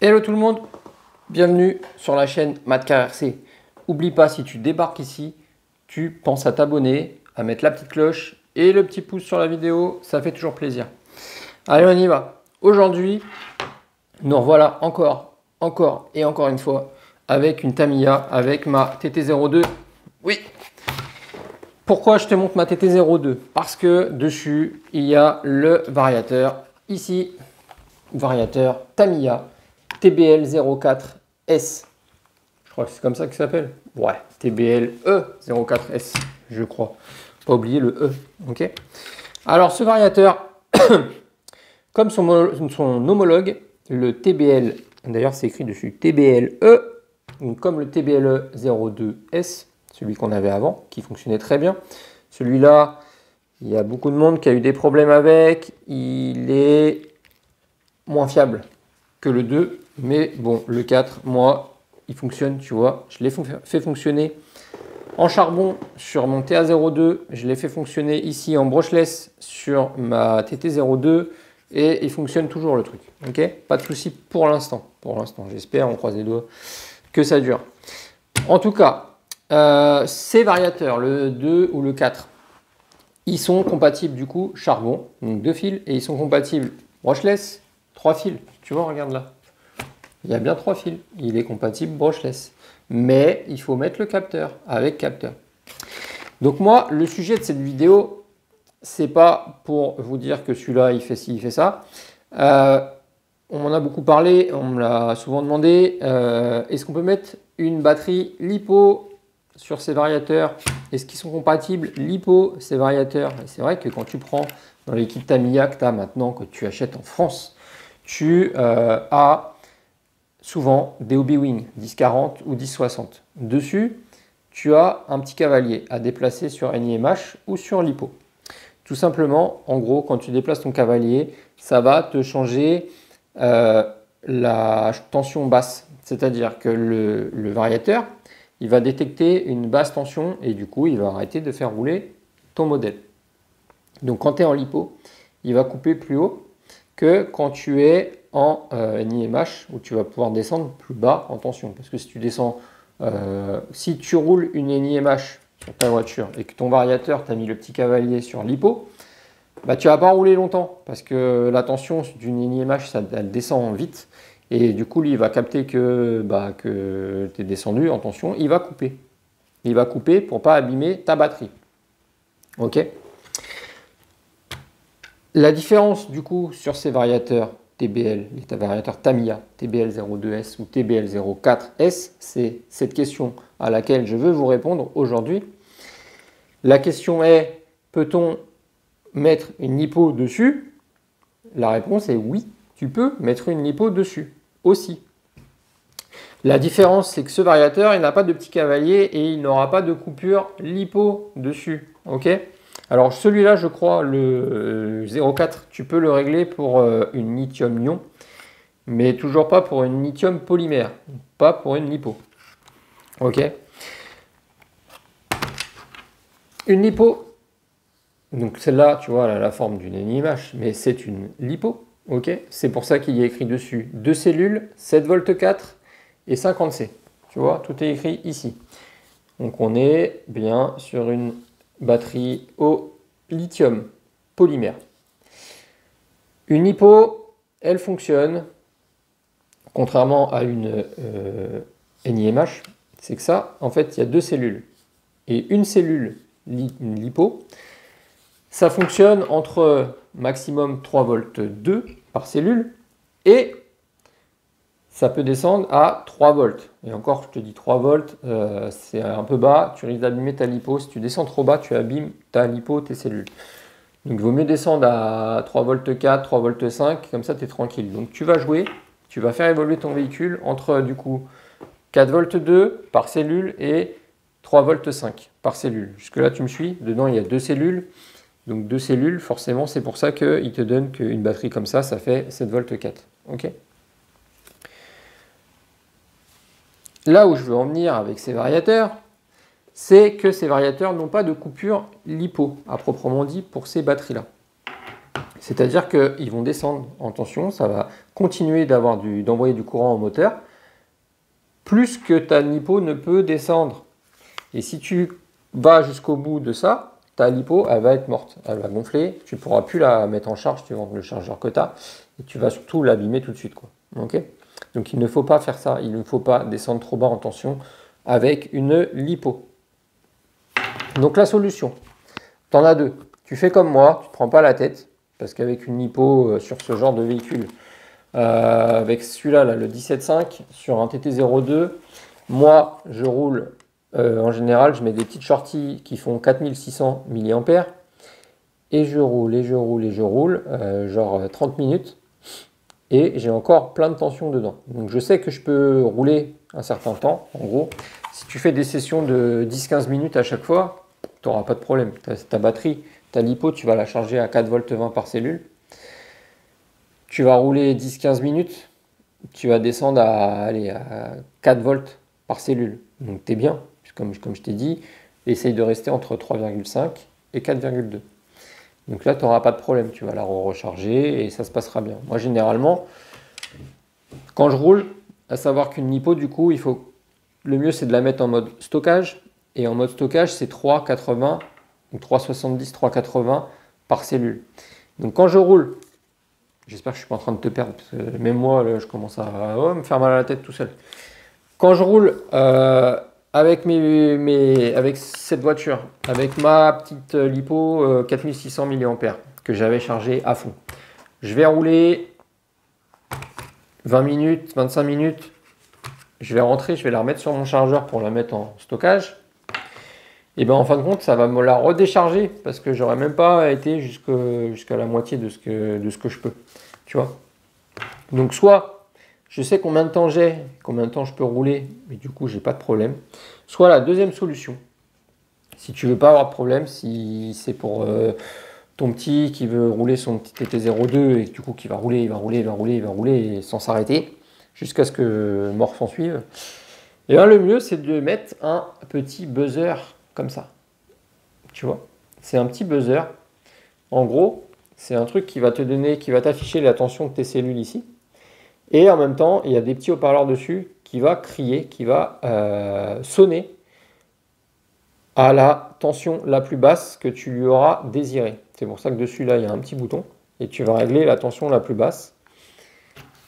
Hello tout le monde, bienvenue sur la chaîne MathCarRC. Oublie pas, si tu débarques ici, tu penses à t'abonner, à mettre la petite cloche et le petit pouce sur la vidéo, ça fait toujours plaisir. Allez, on y va. Aujourd'hui, nous revoilà encore une fois avec une Tamiya, avec ma TT02. Oui. Pourquoi je te montre ma TT02? Parce que dessus, il y a le variateur. Ici, variateur Tamiya TBL04S. Je crois que c'est comme ça que ça s'appelle. Ouais, TBL-E04S, je crois. Pas oublier le E. Ok. Alors, ce variateur, comme son homologue, le TBL, d'ailleurs c'est écrit dessus TBL-E, comme le TBL-E02S, celui qu'on avait avant, qui fonctionnait très bien. Celui-là, il y a beaucoup de monde qui a eu des problèmes avec. Il est moins fiable que le 2, mais bon, le 4, moi, il fonctionne, tu vois. Je l'ai fait fonctionner en charbon sur mon TA02, je l'ai fait fonctionner ici en brushless sur ma TT02, et il fonctionne toujours le truc, ok? Pas de souci pour l'instant, j'espère, on croise les doigts, que ça dure. En tout cas, ces variateurs, le 2 ou le 4, ils sont compatibles du coup charbon, donc 2 fils, et ils sont compatibles brushless, 3 fils. Tu vois, regarde là. Il y a bien 3 fils. Il est compatible brushless. Mais il faut mettre le capteur avec capteur. Donc moi, le sujet de cette vidéo, c'est pas pour vous dire que celui-là, il fait ci, il fait ça. On m'en a beaucoup parlé, on me l'a souvent demandé. Est-ce qu'on peut mettre une batterie LiPo sur ces variateurs? Est-ce qu'ils sont compatibles LiPo, ces variateurs? Et c'est vrai que quand tu prends dans les kits Tamiya que tu as maintenant, que tu achètes en France, tu as souvent des Hobbywing 1040 ou 1060. Dessus, tu as un petit cavalier à déplacer sur NiMH ou sur LiPo. Tout simplement, en gros, quand tu déplaces ton cavalier, ça va te changer la tension basse. C'est-à-dire que le variateur, il va détecter une basse tension et du coup, il va arrêter de faire rouler ton modèle. Donc, quand tu es en LiPo, il va couper plus haut que quand tu es en NiMH, où tu vas pouvoir descendre plus bas en tension. Parce que si tu descends, si tu roules une NiMH sur ta voiture et que ton variateur t'a mis le petit cavalier sur LiPo, bah, tu ne vas pas rouler longtemps parce que la tension d'une NiMH, elle descend vite. Et du coup, lui, il va capter que tu es descendu en tension, il va couper. Il va couper pour ne pas abîmer ta batterie. Ok ? La différence du coup sur ces variateurs TBL, les variateurs Tamiya, TBL02S ou TBL04S, c'est cette question à laquelle je veux vous répondre aujourd'hui. La question est, peut-on mettre une LiPo dessus? La réponse est oui, tu peux mettre une LiPo dessus aussi. La différence, c'est que ce variateur, il n'a pas de petit cavalier et il n'aura pas de coupure LiPo dessus. Ok ? Alors celui-là, je crois, le 04, tu peux le régler pour une lithium-ion, mais toujours pas pour une lithium polymère, pas pour une LiPo. Ok. Une LiPo, donc celle-là, tu vois, elle a la forme d'une NiMH, mais c'est une LiPo. Ok. C'est pour ça qu'il y a écrit dessus 2 cellules, 7 volts 4 et 50C. Tu vois, tout est écrit ici. Donc on est bien sur une batterie au lithium polymère. Une LiPo, elle fonctionne, contrairement à une NiMH, c'est que ça, en fait, il y a 2 cellules. Et une cellule, une LiPo, ça fonctionne entre maximum 3 volts 2 par cellule et ça peut descendre à 3 volts. Et encore, je te dis 3 volts, c'est un peu bas, tu risques d'abîmer ta LiPo. Si tu descends trop bas, tu abîmes ta LiPo, tes cellules. Donc, il vaut mieux descendre à 3 volts 4, 3 volts 5, comme ça, tu es tranquille. Donc, tu vas jouer, tu vas faire évoluer ton véhicule entre, du coup, 4 volts 2 par cellule et 3 volts 5 par cellule. Jusque-là, tu me suis. Dedans, il y a 2 cellules. Donc, 2 cellules, forcément, c'est pour ça qu'il te donne qu'une batterie comme ça fait 7 volts 4. OK ? Là où je veux en venir avec ces variateurs, c'est que ces variateurs n'ont pas de coupure LiPo, à proprement dit, pour ces batteries-là. C'est-à-dire qu'ils vont descendre en tension, ça va continuer d'envoyer du courant au moteur, plus que ta lipo ne peut descendre. Et si tu vas jusqu'au bout de ça, ta lipo, elle va être morte, elle va gonfler, tu ne pourras plus la mettre en charge, tu vends le chargeur que tu as, et tu vas surtout l'abîmer tout de suite, quoi. Okay. Donc il ne faut pas faire ça, il ne faut pas descendre trop bas en tension avec une lipo. Donc la solution, tu en as deux. Tu fais comme moi, tu ne te prends pas la tête, parce qu'avec une lipo sur ce genre de véhicule, avec celui-là, là, le 17.5, sur un TT02, moi je roule, en général, je mets des petites shorties qui font 4600 mAh, et je roule, et je roule, et je roule, genre 30 minutes, et j'ai encore plein de tension dedans. Donc je sais que je peux rouler un certain temps, en gros. Si tu fais des sessions de 10-15 minutes à chaque fois, tu n'auras pas de problème. Ta batterie, ta lipo, tu vas la charger à 4 volts 20 par cellule. Tu vas rouler 10-15 minutes, tu vas descendre à 4 volts par cellule. Donc tu es bien, comme je t'ai dit, essaye de rester entre 3,5 et 4,2. Donc là, tu n'auras pas de problème, tu vas la recharger et ça se passera bien. Moi, généralement, quand je roule, à savoir qu'une lipo, du coup, le mieux, c'est de la mettre en mode stockage. Et en mode stockage, c'est 3,80, donc 3,70, 3,80 par cellule. Donc quand je roule, j'espère que je ne suis pas en train de te perdre, parce que même moi, là, je commence à me faire mal à la tête tout seul. Quand je roule avec cette voiture, avec ma petite lipo 4600 mAh que j'avais chargée à fond, je vais rouler 20 minutes, 25 minutes, je vais rentrer, je vais la remettre sur mon chargeur pour la mettre en stockage. Et bien en fin de compte, ça va me la redécharger parce que j'aurais même pas été jusqu'à la moitié de ce que je peux. Tu vois. Donc soit je sais combien de temps j'ai, combien de temps je peux rouler, mais du coup j'ai pas de problème. Soit la deuxième solution, si tu veux pas avoir de problème, si c'est pour ton petit qui veut rouler son petit TT02 et du coup qui va rouler, il va rouler sans s'arrêter jusqu'à ce que mort s'en suive. Et bien le mieux c'est de mettre un petit buzzer comme ça. Tu vois, c'est un petit buzzer. En gros, c'est un truc qui va te donner, qui va t'afficher la tension de tes cellules ici. Et en même temps, il y a des petits haut-parleurs dessus qui va crier, qui va sonner à la tension la plus basse que tu lui auras désirée. C'est pour ça que dessus, là, il y a un petit bouton. Et tu vas régler la tension la plus basse.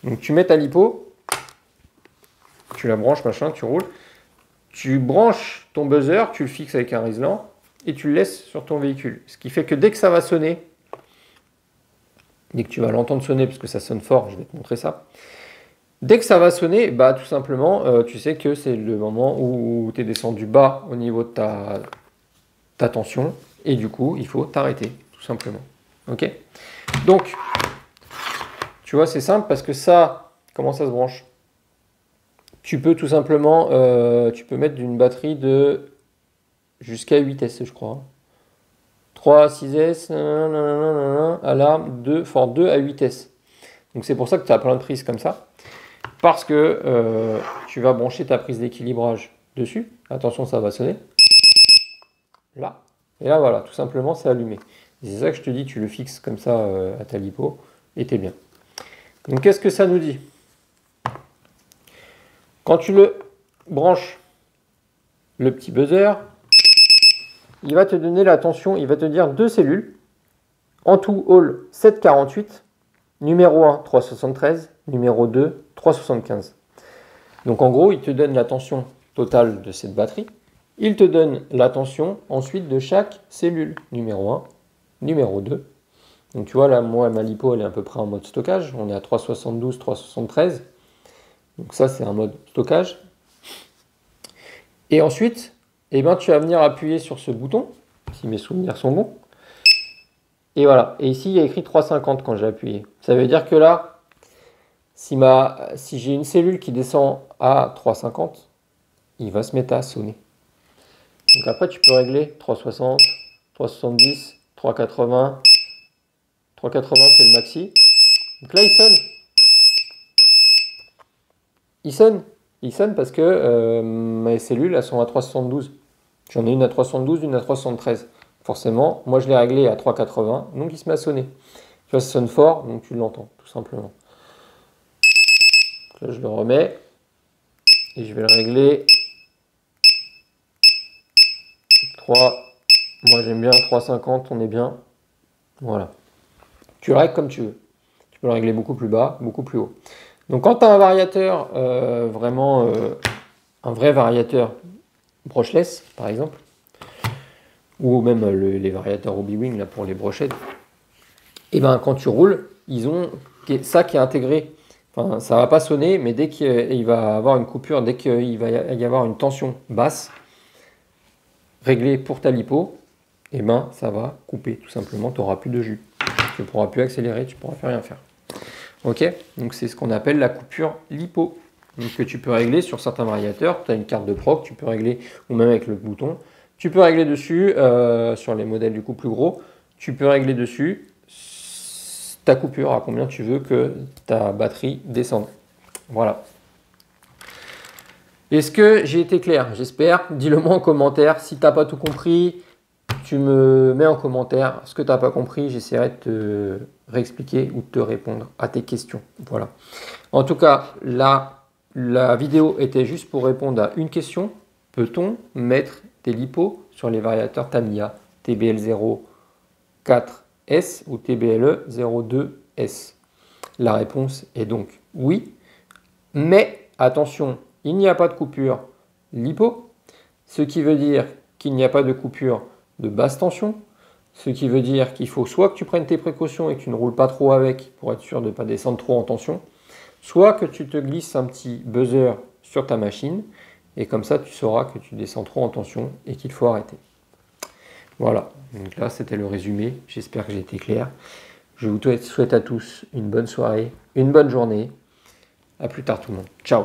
Donc tu mets ta lipo, tu la branches, machin, tu roules. Tu branches ton buzzer, tu le fixes avec un riselant et tu le laisses sur ton véhicule. Ce qui fait que dès que ça va sonner, dès que tu vas l'entendre sonner, parce que ça sonne fort, je vais te montrer ça. Dès que ça va sonner, bah, tout simplement, tu sais que c'est le moment où tu es descendu bas au niveau de ta tension. Et du coup, il faut t'arrêter, tout simplement. Ok. Donc, tu vois, c'est simple parce que ça, comment ça se branche? Tu peux tout simplement, tu peux mettre une batterie de jusqu'à 8S, je crois. 3 à 6S, alarme 2, fort 2 à 8S. Donc c'est pour ça que tu as plein de prises comme ça. Parce que tu vas brancher ta prise d'équilibrage dessus. Attention, ça va sonner. Là. Et là, voilà, tout simplement, c'est allumé. C'est ça que je te dis, tu le fixes comme ça à ta lipo et t'es bien. Donc qu'est-ce que ça nous dit? Quand tu le branches, le petit buzzer, il va te donner la tension, il va te dire 2 cellules. En tout, all 748. Numéro 1, 373. Numéro 2, 375. Donc en gros, il te donne la tension totale de cette batterie. Il te donne la tension ensuite de chaque cellule. Numéro 1, numéro 2. Donc tu vois là, moi, ma lipo, elle est à peu près en mode stockage. On est à 372, 373. Donc ça, c'est un mode stockage. Et ensuite, eh ben, tu vas venir appuyer sur ce bouton, si mes souvenirs sont bons. Et voilà. Et ici, il y a écrit 350 quand j'ai appuyé. Ça veut dire que là, si j'ai une cellule qui descend à 350, il va se mettre à sonner. Donc après, tu peux régler 360, 370, 380. 380, c'est le maxi. Donc là, il sonne. Il sonne parce que mes cellules, elles sont à 372. J'en ai une à 372, une à 373. Forcément, moi, je l'ai réglé à 380, donc il se met à sonner. Tu vois, ça sonne fort, donc tu l'entends, tout simplement. Donc là, je le remets. Et je vais le régler. 3. Moi, j'aime bien 3,50, on est bien. Voilà. Tu le règles comme tu veux. Tu peux le régler beaucoup plus bas, beaucoup plus haut. Donc, quand tu as un variateur, vraiment un vrai variateur brushless, par exemple, ou même les variateurs Hobby-Wing là, pour les brochettes, et ben quand tu roules, ils ont ça qui est intégré. Enfin, ça va pas sonner, mais dès qu'il va avoir une coupure, dès qu'il va y avoir une tension basse, réglée pour ta lipo, et ben ça va couper tout simplement, tu n'auras plus de jus. Tu ne pourras plus accélérer, tu ne pourras plus rien faire. Ok, donc c'est ce qu'on appelle la coupure lipo. Donc, que tu peux régler sur certains variateurs. Tu as une carte de proc, tu peux régler, ou même avec le bouton. Tu peux régler dessus, sur les modèles du coup plus gros, tu peux régler dessus ta coupure, à combien tu veux que ta batterie descende. Voilà. Est-ce que j'ai été clair? J'espère. Dis-le moi en commentaire. Si tu n'as pas tout compris, tu me mets en commentaire ce que tu n'as pas compris. J'essaierai de te réexpliquer ou de te répondre à tes questions. Voilà. En tout cas, la vidéo était juste pour répondre à une question. Peut-on mettre des lipos sur les variateurs Tamiya TBL04S ou TBLE02S? La réponse est donc oui. Mais attention, il n'y a pas de coupure lipo, ce qui veut dire qu'il n'y a pas de coupure de basse tension, ce qui veut dire qu'il faut soit que tu prennes tes précautions et que tu ne roules pas trop avec pour être sûr de ne pas descendre trop en tension, soit que tu te glisses un petit buzzer sur ta machine et comme ça tu sauras que tu descends trop en tension et qu'il faut arrêter. Voilà, donc là c'était le résumé, j'espère que j'ai été clair. Je vous souhaite à tous une bonne soirée, une bonne journée. À plus tard tout le monde. Ciao.